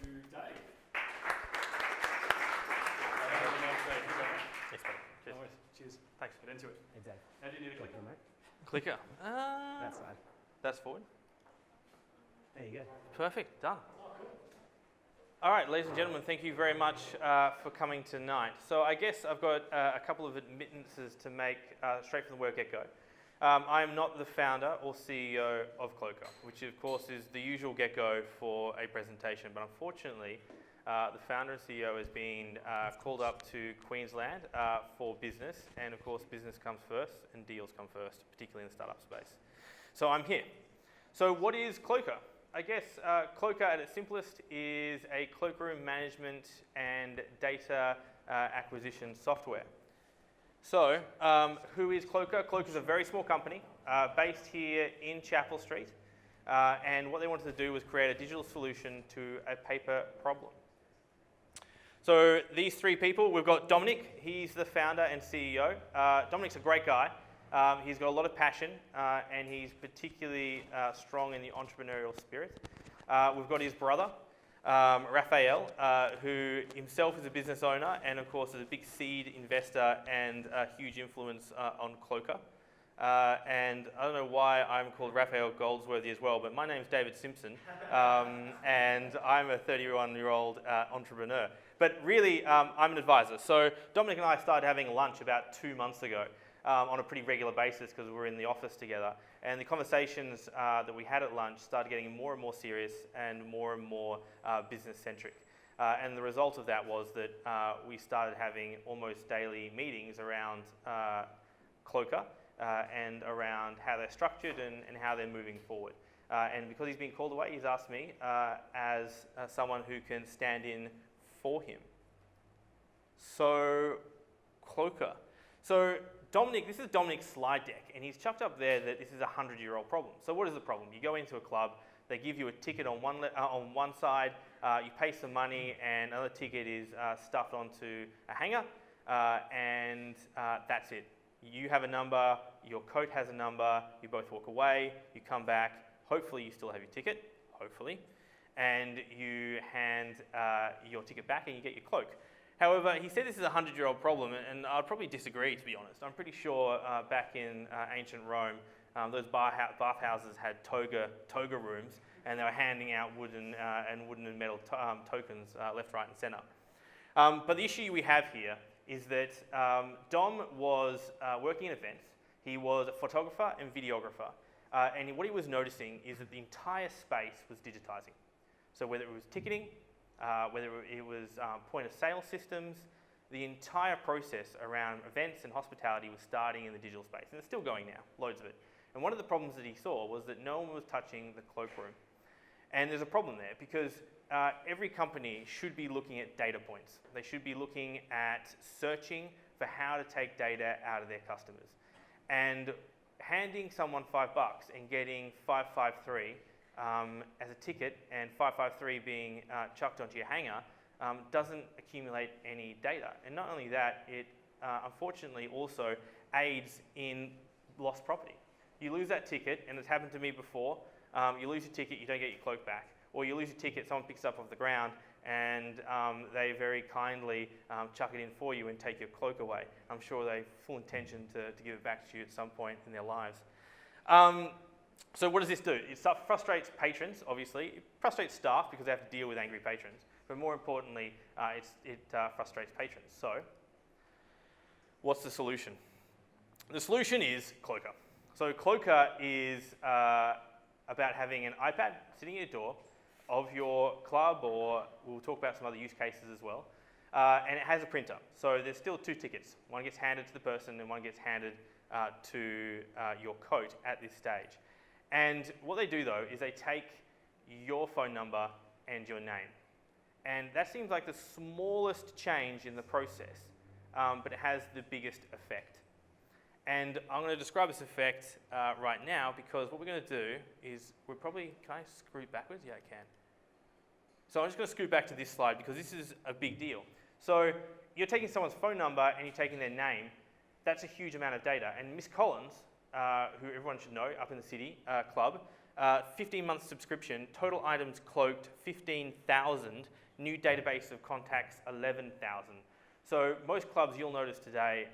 to Dave. Yes, buddy. Cheers. No worries. Cheers. Thanks. Get into it. Hey, Dave. How do you need a clicker? Cloakr. That side. That's forward. There you go. Perfect. Done. All right, ladies and gentlemen, thank you very much for coming tonight. So I guess I've got a couple of admittances to make straight from the word get-go. I am not the founder or CEO of Cloakr, which of course is the usual get-go for a presentation, but unfortunately the founder and CEO has been called up to Queensland for business, and of course business comes first and deals come first, particularly in the startup space. So I'm here. So what is Cloakr? I guess Cloakr at its simplest is a cloakroom management and data acquisition software. So who is Cloakr? Cloakr is a very small company based here in Chapel Street, and what they wanted to do was create a digital solution to a paper problem. So these three people, we've got Dominic, he's the founder and CEO. Dominic's a great guy. He's got a lot of passion and he's particularly strong in the entrepreneurial spirit. We've got his brother, Raphael, who himself is a business owner and of course is a big seed investor and a huge influence on Cloakr. And I don't know why I'm called Raphael Goldsworthy as well, but my name's David Simpson and I'm a 31-year-old entrepreneur. But really, I'm an advisor. So Dominic and I started having lunch about 2 months ago. On a pretty regular basis because we were in the office together. And the conversations that we had at lunch started getting more and more serious and more business-centric. And the result of that was that we started having almost daily meetings around Cloakr and around how they're structured and how they're moving forward. And because he's been called away, he's asked me as someone who can stand in for him. So, Cloakr. So, Dominic, this is Dominic's slide deck, and he's chucked up there that this is a 100-year-old problem. So what is the problem? You go into a club, they give you a ticket on one side, you pay some money, and another ticket is stuffed onto a hanger, and that's it. You have a number, your coat has a number, you both walk away, you come back, hopefully you still have your ticket, hopefully, and you hand your ticket back and you get your cloak. However, he said this is a 100-year-old problem, and I'd probably disagree, to be honest. I'm pretty sure back in ancient Rome, those bathhouses had toga rooms, and they were handing out wooden and metal tokens left, right, and centre. But the issue we have here is that Dom was working in events. He was a photographer and videographer, and what he was noticing is that the entire space was digitising. So whether it was ticketing, whether it was point of sale systems, the entire process around events and hospitality was starting in the digital space, and it's still going now, loads of it. And one of the problems that he saw was that no one was touching the cloakroom. And there's a problem there because every company should be looking at data points. They should be looking at searching for how to take data out of their customers. And handing someone $5 and getting 553 as a ticket and 553 being chucked onto your hanger doesn't accumulate any data. And not only that, it unfortunately also aids in lost property. You lose that ticket, and it's happened to me before, you lose your ticket, you don't get your cloak back. Or you lose your ticket, someone picks it up off the ground and they very kindly chuck it in for you and take your cloak away. I'm sure they have full intention to give it back to you at some point in their lives. So what does this do? It frustrates patrons, obviously. It frustrates staff because they have to deal with angry patrons. But more importantly, it frustrates patrons. So what's the solution? The solution is Cloakr. So Cloakr is about having an iPad sitting at your door of your club, or we'll talk about some other use cases as well. And it has a printer. So there's still 2 tickets. One gets handed to the person and one gets handed to your coat at this stage. And what they do, though, is they take your phone number and your name. And that seems like the smallest change in the process, but it has the biggest effect. And I'm going to describe this effect right now because what we're going to do is can I scoot backwards? Yeah, I can. So I'm just going to scoot back to this slide because this is a big deal. So you're taking someone's phone number and you're taking their name. That's a huge amount of data. And Miss Collins, who everyone should know up in the city club, 15-month subscription, total items cloaked 15,000, new database of contacts 11,000. So most clubs you'll notice today,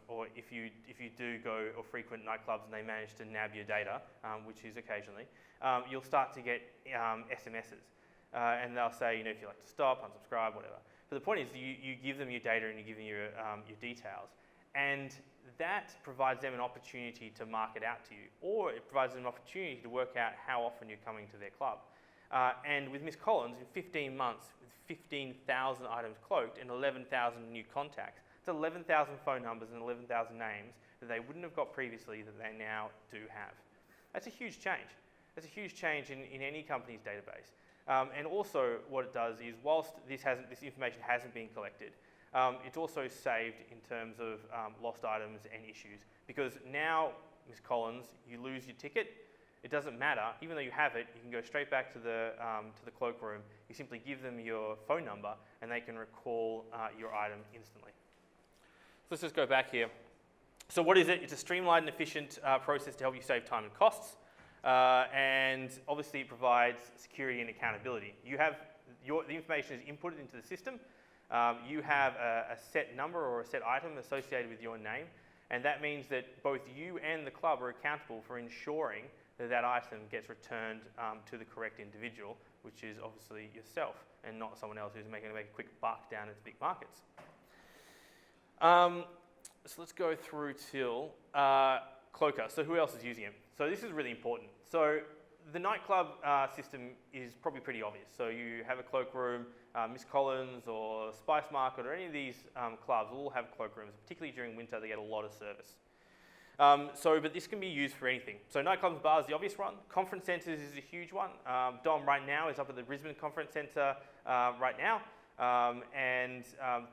or if you do go or frequent nightclubs and they manage to nab your data, which is occasionally, you'll start to get SMSs. And they'll say, if you'd like to stop, unsubscribe, whatever. But the point is you give them your data and you give them your details. And that provides them an opportunity to market out to you, or it provides them an opportunity to work out how often you're coming to their club. And with Miss Collins, in 15 months, with 15,000 items cloaked and 11,000 new contacts, it's 11,000 phone numbers and 11,000 names that they wouldn't have got previously that they now do have. That's a huge change. That's a huge change in any company's database. And also what it does is, whilst this information hasn't been collected, it's also saved in terms of lost items and issues. Because now, Ms. Collins, you lose your ticket, it doesn't matter. Even though you have it, you can go straight back to the cloakroom. You simply give them your phone number and they can recall your item instantly. So let's just go back here. So what is it? It's a streamlined and efficient process to help you save time and costs. And obviously it provides security and accountability. You have the information is inputted into the system. You have a set number or a set item associated with your name, and that means that both you and the club are accountable for ensuring that that item gets returned to the correct individual, which is obviously yourself and not someone else who's going to make a quick buck down at the big markets. So let's go through till Cloakr. So who else is using it? So this is really important. So the nightclub system is probably pretty obvious. So you have a cloakroom, Miss Collins or Spice Market or any of these clubs all have cloakrooms. Particularly during winter, they get a lot of service. But this can be used for anything. So nightclubs and bars is the obvious one. Conference centres is a huge one. Dom right now is up at the Brisbane Conference Centre right now.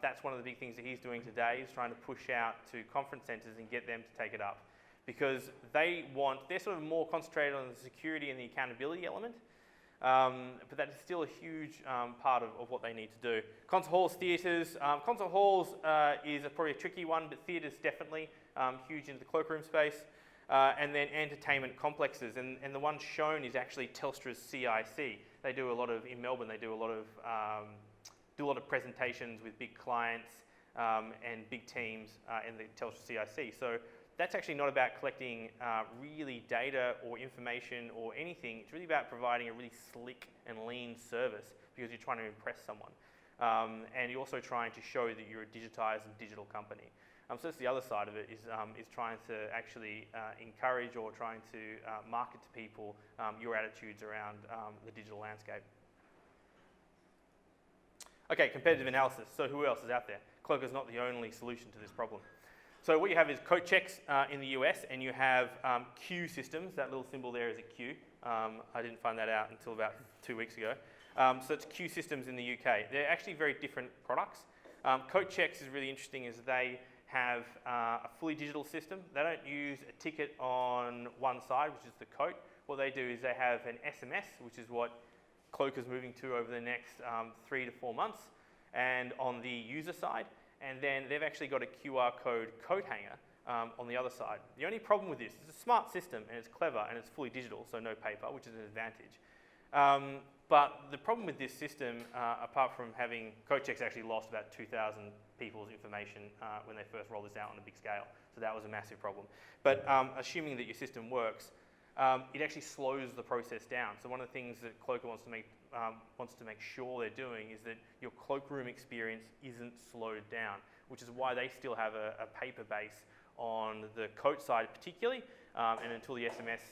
That's one of the big things that he's doing today, is trying to push out to conference centres and get them to take it up. Because they're sort of more concentrated on the security and the accountability element. But that is still a huge part of what they need to do. Concert halls, theatres. Concert halls is probably a tricky one, but theatres definitely huge into the cloakroom space. And then entertainment complexes. And the one shown is actually Telstra's CIC. They do a lot of, in Melbourne, they do a lot of presentations with big clients and big teams in the Telstra CIC. So that's actually not about collecting really data or information or anything. It's really about providing a really slick and lean service because you're trying to impress someone. And you're also trying to show that you're a digitised and digital company. So that's the other side of it, is trying to actually encourage or trying to market to people your attitudes around the digital landscape. Okay, competitive analysis. So who else is out there? Cloakr is not the only solution to this problem. So what you have is coat checks in the US, and you have queue systems. That little symbol there is a queue. I didn't find that out until about 2 weeks ago. So it's queue systems in the UK. They're actually very different products. Coat checks is really interesting, as they have a fully digital system. They don't use a ticket on one side, which is the coat. What they do is they have an SMS, which is what Cloakr is moving to over the next 3 to 4 months, and on the user side. And then they've actually got a QR code coat hanger on the other side. The only problem with this, it's a smart system and it's clever and it's fully digital, so no paper, which is an advantage. But the problem with this system, apart from having, coat checks actually lost about 2,000 people's information when they first rolled this out on a big scale. So that was a massive problem. But assuming that your system works, it actually slows the process down. So one of the things that Cloakr wants to make sure they're doing is that your cloakroom experience isn't slowed down, which is why they still have a paper base on the coat side particularly, and until the SMS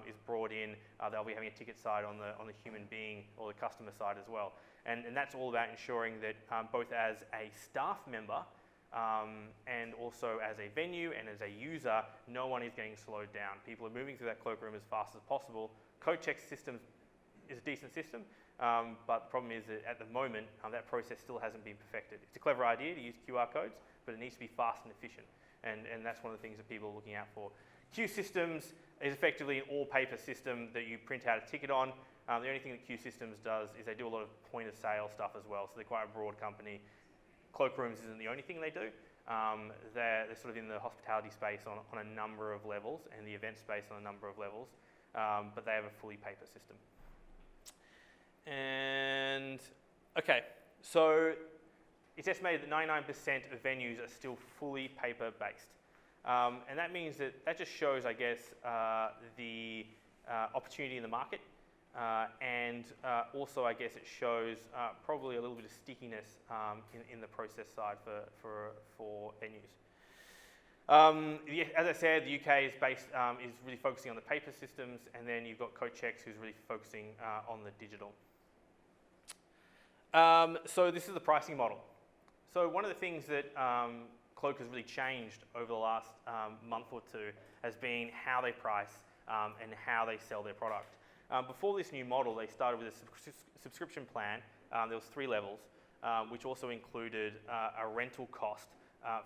is brought in, they'll be having a ticket side on the human being or the customer side as well. And that's all about ensuring that both as a staff member and also as a venue and as a user, no one is getting slowed down. People are moving through that cloakroom as fast as possible. Coat check system is a decent system, but the problem is that at the moment, that process still hasn't been perfected. It's a clever idea to use QR codes, but it needs to be fast and efficient. And that's one of the things that people are looking out for. Queue systems is effectively an all-paper system that you print out a ticket on. The only thing that Queue Systems does is they do a lot of point-of-sale stuff as well, so they're quite a broad company. Cloakrooms isn't the only thing they do. They're sort of in the hospitality space on a number of levels, and the event space on a number of levels. but they have a fully paper system. And okay, so it's estimated that 99% of venues are still fully paper-based. And that means that just shows, I guess, the opportunity in the market. And also, I guess, it shows probably a little bit of stickiness in the process side for venues. As I said, the UK is really focusing on the paper systems, and then you've got CoachX, who's really focusing on the digital. So this is the pricing model. So one of the things that Cloakr has really changed over the last month or two has been how they price and how they sell their product. Before this new model, they started with a subscription plan. There was 3 levels, which also included a rental cost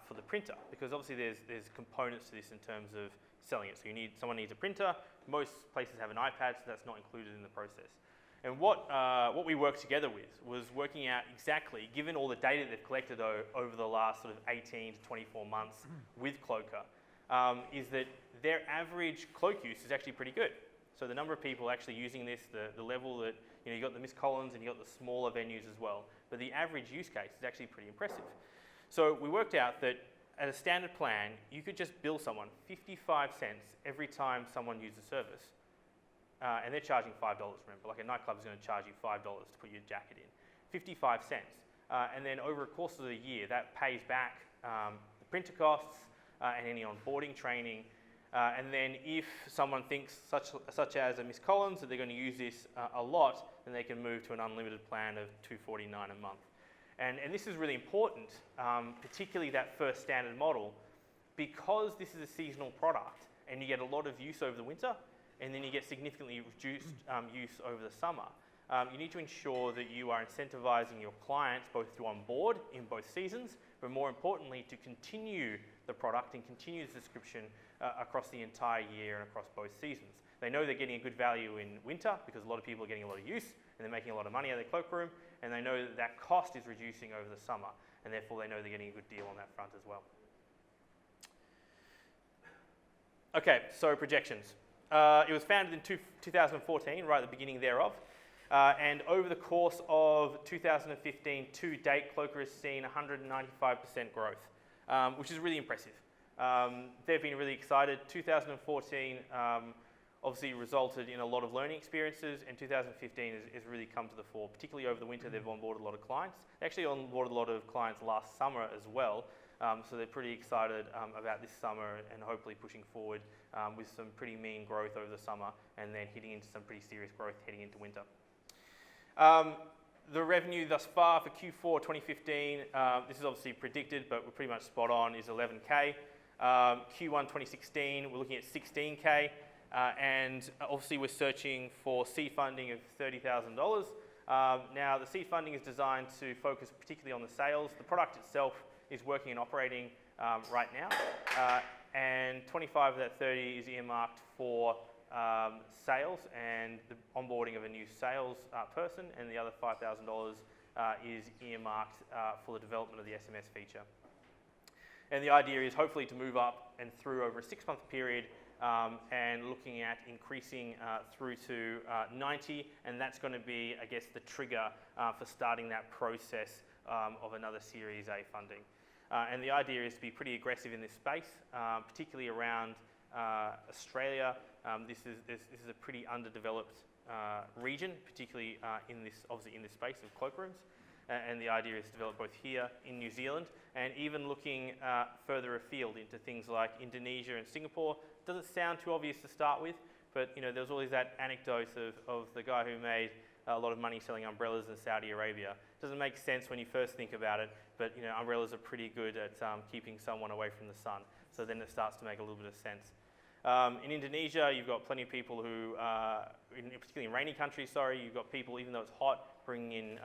for the printer, because obviously there's components to this in terms of selling it. So someone needs a printer. Most places have an iPad, so that's not included in the process. And what we worked together with was working out exactly, given all the data they've collected over the last sort of 18 to 24 months with Cloakr, is that their average cloak use is actually pretty good. So the number of people actually using this, the level that, you've got the Miss Collins and you've got the smaller venues as well, but the average use case is actually pretty impressive. So we worked out that at a standard plan, you could just bill someone 55 cents every time someone uses the service. And they're charging $5, remember, like a nightclub is going to charge you $5 to put your jacket in. 55 cents. And then over a course of the year, that pays back the printer costs and any onboarding training. And then if someone thinks, such as a Miss Collins, that they're going to use this a lot, then they can move to an unlimited plan of $249 a month. And this is really important, particularly that first standard model, because this is a seasonal product and you get a lot of use over the winter, and then you get significantly reduced use over the summer. You need to ensure that you are incentivizing your clients both to onboard in both seasons, but more importantly, to continue the product and continue the subscription across the entire year and across both seasons. They know they're getting a good value in winter because a lot of people are getting a lot of use and they're making a lot of money out of their cloakroom, and they know that that cost is reducing over the summer, and therefore they know they're getting a good deal on that front as well. Okay, so projections. It was founded in 2014, right at the beginning thereof. And over the course of 2015 to date, Cloakr has seen 195% growth, which is really impressive. They've been really excited. 2014 obviously resulted in a lot of learning experiences, and 2015 has really come to the fore. Particularly over the winter, they've onboarded a lot of clients. They actually onboarded a lot of clients last summer as well. So they're pretty excited about this summer and hopefully pushing forward with some pretty mean growth over the summer and then hitting into some pretty serious growth heading into winter. The revenue thus far for Q4 2015, this is obviously predicted, but we're pretty much spot on, is 11K. Q1 2016, we're looking at 16K. And obviously we're searching for seed funding of $30,000. Now the seed funding is designed to focus particularly on the sales. The product itself is working and operating right now, and 25 of that 30 is earmarked for sales and the onboarding of a new sales person, and the other $5,000 is earmarked for the development of the SMS feature. And the idea is hopefully to move up and through over a 6-month period, and looking at increasing through to 90, and that's going to be, I guess, the trigger for starting that process of another Series A funding. And the idea is to be pretty aggressive in this space, particularly around Australia. This is a pretty underdeveloped region, particularly obviously in this space of cloakrooms. And the idea is to develop both here in New Zealand and even looking further afield into things like Indonesia and Singapore. Doesn't sound too obvious to start with, but there's always that anecdote of the guy who made a lot of money selling umbrellas in Saudi Arabia. Doesn't make sense when you first think about it, but umbrellas are pretty good at keeping someone away from the sun. So then it starts to make a little bit of sense. In Indonesia, you've got plenty of people who, particularly in rainy countries, you've got people, even though it's hot, bringing in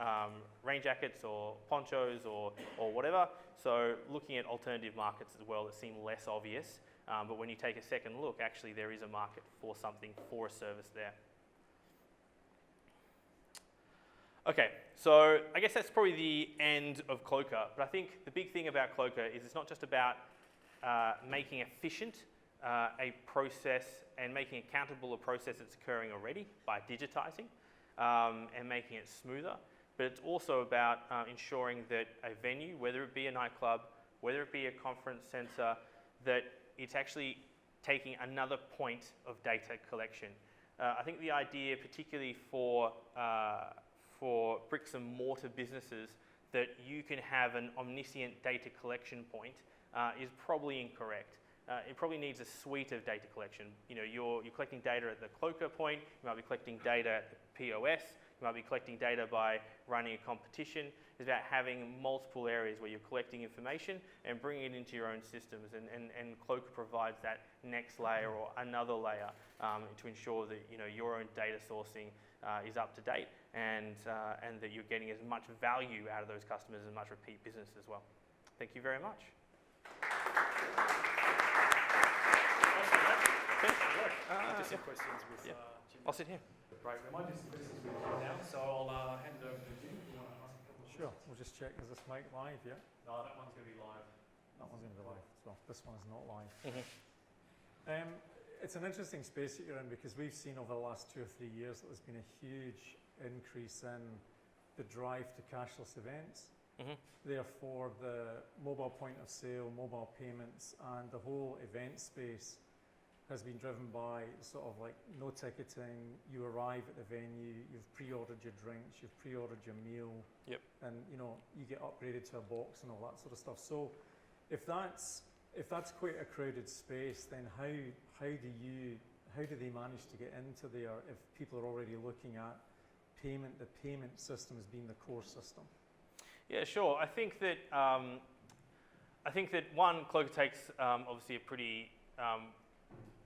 rain jackets or ponchos or whatever. So looking at alternative markets as well that seem less obvious, but when you take a second look, actually there is a market for something, for a service there. Okay, so I guess that's probably the end of Cloakr, but I think the big thing about Cloakr is it's not just about making efficient a process and making accountable a process that's occurring already by digitizing and making it smoother. But it's also about ensuring that a venue, whether it be a nightclub, whether it be a conference centre, that it's actually taking another point of data collection. I think the idea, particularly for bricks and mortar businesses, that you can have an omniscient data collection point is probably incorrect. It probably needs a suite of data collection. You know, you're collecting data at the Cloakr point, you might be collecting data at the POS, you might be collecting data by running a competition. It's about having multiple areas where you're collecting information and bringing it into your own systems. And Cloakr provides that next layer or another layer to ensure that your own data sourcing is up to date and that you're getting as much value out of those customers and much repeat business as well. Thank you very much. Just some questions with Jim. I'll sit here. Right, we might do some questions with Jim now, so I'll hand it over to Jim. You want to ask a couple of Sure, we'll just check, is this mic live, yeah? No, that one's going to be live. That one's going to be live, so this one is not live. Mm-hmm. It's an interesting space that you're in because we've seen over the last 2 or 3 years that there's been a huge increase in the drive to cashless events. Mm-hmm. Therefore, the mobile point of sale, mobile payments, and the whole event space has been driven by sort of like no ticketing. You arrive at the venue, you've pre-ordered your drinks, you've pre-ordered your meal, yep. and you get upgraded to a box and all that sort of stuff. So, if that's quite a crowded space, then how do they manage to get into there if people are already looking at the payment system as being the core system? Yeah, sure. I think that one, Cloakr takes obviously a pretty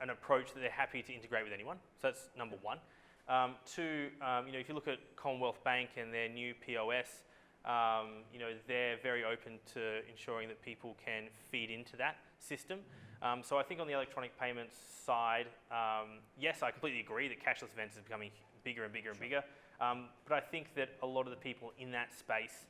an approach that they're happy to integrate with anyone. So that's number one. Two, if you look at Commonwealth Bank and their new POS, they're very open to ensuring that people can feed into that system. So I think on the electronic payments side, yes, I completely agree that cashless events is becoming bigger and bigger and bigger. But I think that a lot of the people in that space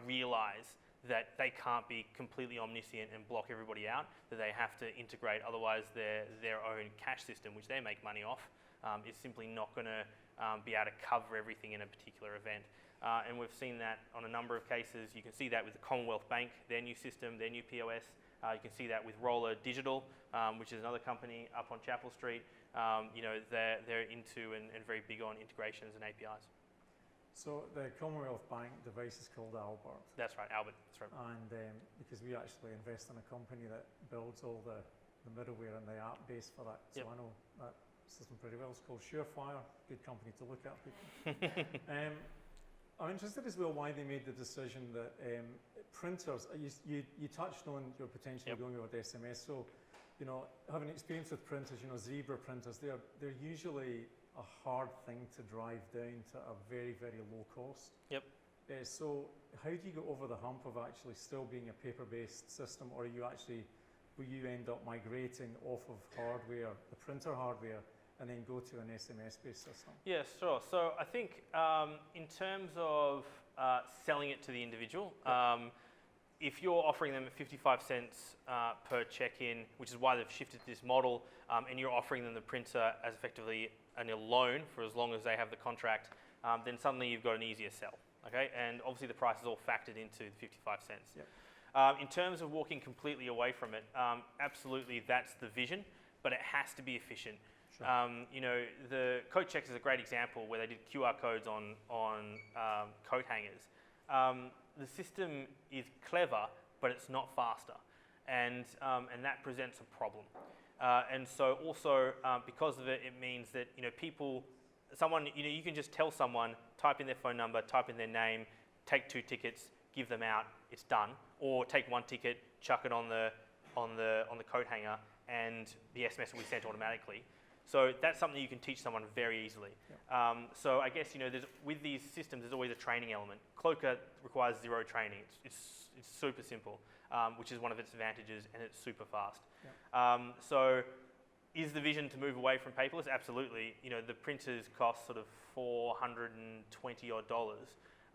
realize that they can't be completely omniscient and block everybody out, that they have to integrate, otherwise their own cash system, which they make money off, is simply not going to be able to cover everything in a particular event. And we've seen that on a number of cases. You can see that with the Commonwealth Bank, their new system, their new POS. You can see that with Roller Digital, which is another company up on Chapel Street. They're into and very big on integrations and APIs. So the Commonwealth Bank device is called Albert. That's right, Albert. That's right. And because we actually invest in a company that builds all the middleware and the app base for that, so I know that system pretty well. It's called Surefire, good company to look at, people. I'm interested as well why they made the decision that printers, you touched on your potentially going over to SMS, so having experience with printers, Zebra printers, they're usually a hard thing to drive down to a very, very low cost. Yep. So how do you go over the hump of actually still being a paper-based system, or will you end up migrating off of hardware, the printer hardware, and then go to an SMS-based system? Yeah, sure. So I think in terms of selling it to the individual, if you're offering them at 55 cents per check-in, which is why they've shifted to this model, and you're offering them the printer as effectively a loan for as long as they have the contract, then suddenly you've got an easier sell. Okay, and obviously the price is all factored into the 55 cents. Yep. In terms of walking completely away from it, absolutely that's the vision, but it has to be efficient. Sure. The coat checks is a great example where they did QR codes on coat hangers. The system is clever, but it's not faster, and that presents a problem. And so also because of it, it means that you can just tell someone, type in their phone number, type in their name, take 2 tickets, give them out, it's done. Or take 1 ticket, chuck it on the coat hanger, and the SMS will be sent automatically. So that's something you can teach someone very easily. Yep. So I guess with these systems, there's always a training element. Cloakr requires 0 training. It's super simple, which is one of its advantages, and it's super fast. Yep. So is the vision to move away from paperless? Absolutely. The printers cost sort of $420 odd.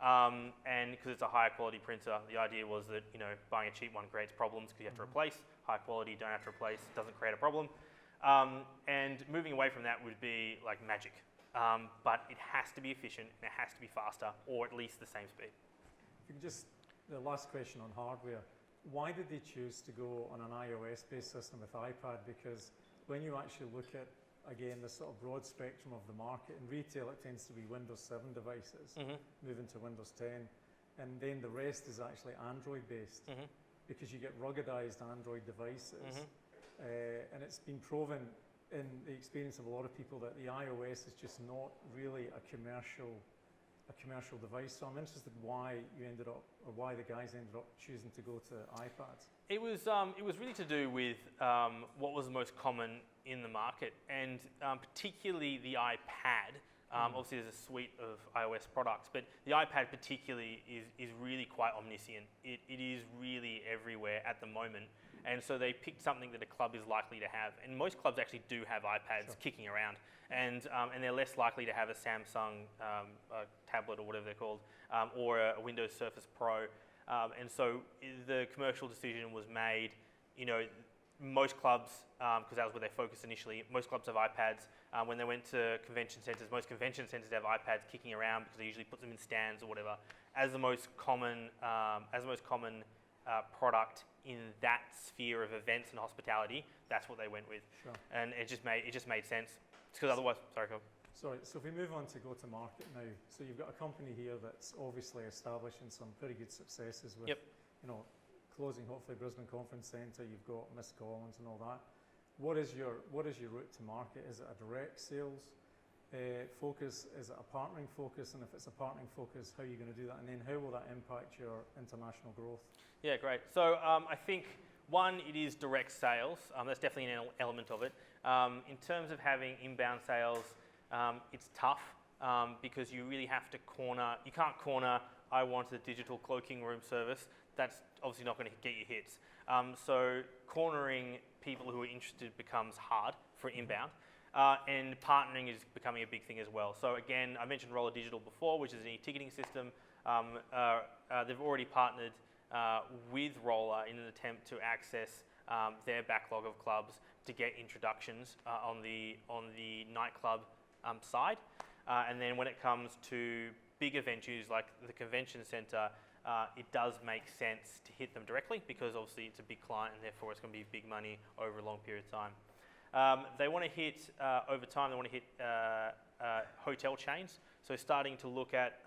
And because it's a higher quality printer, the idea was that, you know, buying a cheap one creates problems because you have to replace. High quality, you don't have to replace, doesn't create a problem. And moving away from that would be like magic. But it has to be efficient and it has to be faster, or at least the same speed. If you could just, the last question on hardware, why did they choose to go on an iOS-based system with iPad? Because when you actually look at, again, the sort of broad spectrum of the market, in retail it tends to be Windows 7 devices, moving to Windows 10, and then the rest is actually Android-based, because you get ruggedized Android devices. And it's been proven in the experience of a lot of people that the iOS is just not really a commercial device. So I'm interested why you ended up, or why the guys ended up choosing to go to iPads. It was really to do with what was the most common in the market, and particularly the iPad. Obviously, there's a suite of iOS products, but the iPad particularly is really quite omniscient. It is really everywhere at the moment, and so they picked something that a club is likely to have. And most clubs actually do have iPads kicking around, and they're less likely to have a Samsung tablet or whatever they're called, or a Windows Surface Pro. And so the commercial decision was made. You know, most clubs, because that was where they focused initially, most clubs have iPads. When they went to convention centres, most convention centres have iPads kicking around because they usually put them in stands or whatever. As the most common product in that sphere of events and hospitality, that's what they went with. Sure. And it just made sense. Because otherwise, sorry, go. Sorry, so if we move on to go to market now, so you've got a company here that's obviously establishing some pretty good successes with, you know, closing hopefully Brisbane Conference Centre, you've got Miss Collins and all that. What is your route to market? Is it a direct sales focus? Is it a partnering focus? And if it's a partnering focus, how are you going to do that? And then how will that impact your international growth? Yeah, great. So I think, one, it is direct sales. That's definitely an element of it. In terms of having inbound sales, it's tough because you really have to corner. You can't corner, I want a digital cloaking room service. That's obviously not going to get you hits. So cornering people who are interested becomes hard for inbound. And partnering is becoming a big thing as well. So again, I mentioned Roller Digital before, which is an e-ticketing system. They've already partnered with Roller in an attempt to access their backlog of clubs to get introductions on the nightclub side. And then when it comes to bigger venues like the convention centre, it does make sense to hit them directly because obviously it's a big client and therefore it's going to be big money over a long period of time. They want to hit, over time, they want to hit hotel chains. So starting to look at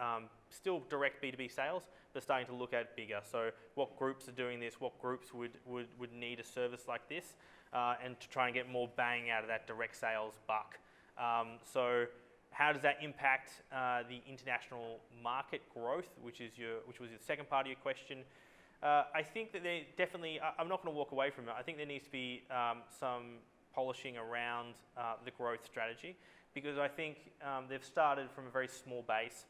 still direct B2B sales, but starting to look at bigger. So what groups are doing this, what groups would need a service like this, and to try and get more bang out of that direct sales buck. So how does that impact the international market growth, which was the second part of your question? I think that they definitely, I'm not going to walk away from it. I think there needs to be some polishing around the growth strategy, because I think they've started from a very small base,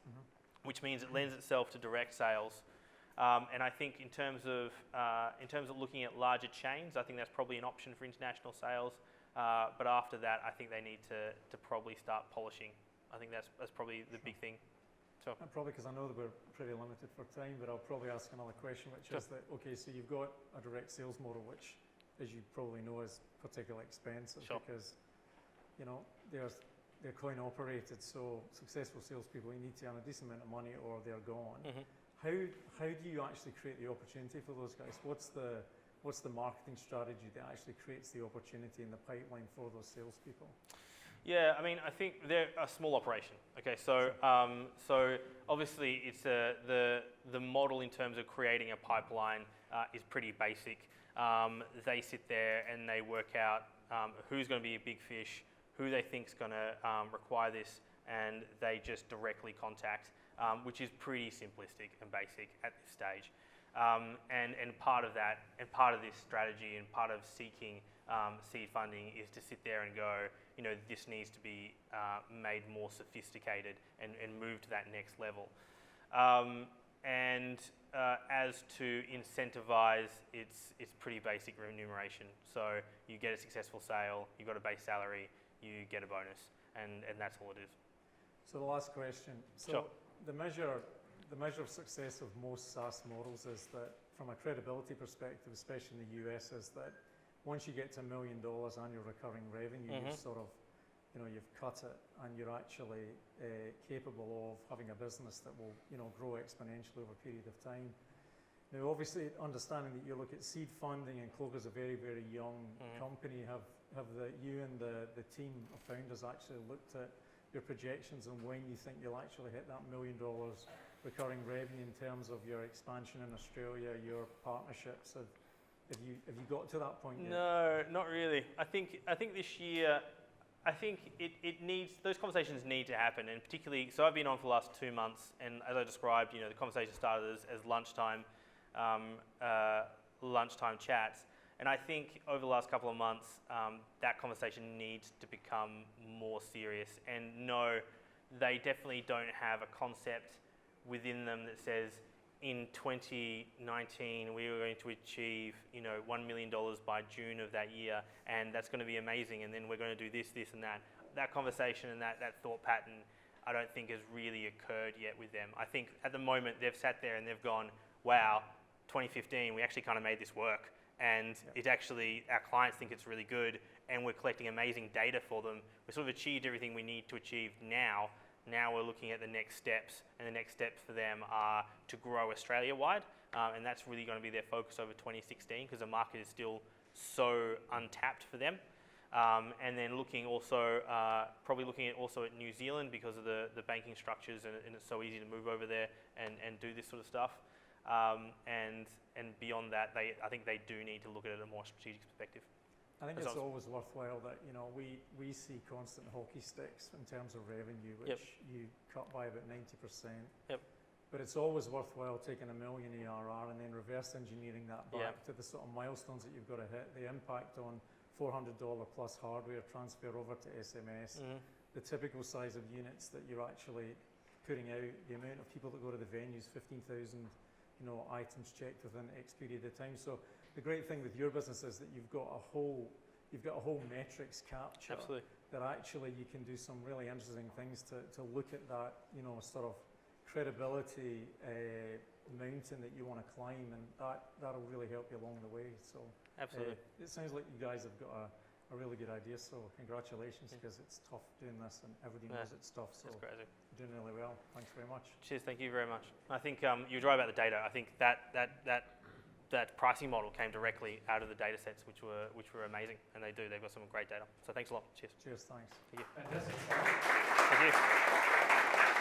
which means it lends itself to direct sales. And I think in terms of looking at larger chains, I think that's probably an option for international sales. But after that, I think they need to probably start polishing. I think that's probably the big thing. So probably because I know that we're pretty limited for time, but I'll probably ask another question, which is that, okay, so you've got a direct sales model, which, as you probably know, is particularly expensive because, you know, they're coin operated, so successful salespeople, you need to earn a decent amount of money or they're gone. How do you actually create the opportunity for those guys? What's the marketing strategy that actually creates the opportunity in the pipeline for those salespeople? Yeah, I mean, I think they're a small operation. Okay, so obviously it's the model in terms of creating a pipeline is pretty basic. They sit there and they work out who's going to be a big fish, who they think is going to require this, and they just directly contact, which is pretty simplistic and basic at this stage. And part of that, and part of this strategy, and part of seeking seed funding is to sit there and go, you know, this needs to be made more sophisticated and move to that next level. As to incentivize, it's pretty basic remuneration. So you get a successful sale, you've got a base salary, you get a bonus, and that's all it is. So the last question. So the measure the measure of success of most SaaS models is that, from a credibility perspective, especially in the US, is that once you get to $1 million annual recurring revenue, you've sort of, you've cut it, and you're actually capable of having a business that will, grow exponentially over a period of time. Now, obviously, understanding that you look at seed funding, and Cloakr is a very, very young company, have you and the team of founders actually looked at your projections and when you think you'll actually hit that $1 million recurring revenue in terms of your expansion in Australia, your partnerships? Have you got to that point yet? No, not really. I think this year, I think it needs, those conversations need to happen, and particularly, so I've been on for the last 2 months, and as I described, the conversation started as lunchtime chats. And I think over the last couple of months, that conversation needs to become more serious. And no, they definitely don't have a concept within them that says, in 2019, we were going to achieve, $1 million by June of that year, and that's going to be amazing, and then we're going to do this, this, and that. That conversation and that thought pattern, I don't think has really occurred yet with them. I think at the moment, they've sat there and they've gone, wow, 2015, we actually kind of made this work. And it actually, our clients think it's really good, and we're collecting amazing data for them. We've sort of achieved everything we need to achieve now. Now we're looking at the next steps, and the next steps for them are to grow Australia-wide, and that's really going to be their focus over 2016, because the market is still so untapped for them. And then looking also, probably looking at also at New Zealand because of the banking structures, and it's so easy to move over there and do this sort of stuff. And beyond that, I think they do need to look at it at a more strategic perspective. I think it's always worthwhile that, we see constant hockey sticks in terms of revenue, which you cut by about 90%. Yep. But it's always worthwhile taking $1 million ARR and then reverse engineering that back to the sort of milestones that you've got to hit, the impact on $400 plus hardware transfer over to SMS, the typical size of units that you're actually putting out, the amount of people that go to the venues, 15,000 items checked within X period of time. So the great thing with your business is that you've got a whole metrics capture. Absolutely. That actually you can do some really interesting things to look at that, sort of credibility mountain that you want to climb, and that'll really help you along the way. So absolutely. It sounds like you guys have got a really good idea, so congratulations, because it's tough doing this and everybody knows it's tough, so it's crazy. You're doing really well. Thanks very much. Cheers, thank you very much. I think you're right about the data. I think that pricing model came directly out of the data sets, which were amazing, and they've got some great data. So thanks a lot. Cheers. Cheers, thanks. Thank you. Fantastic. Thank you.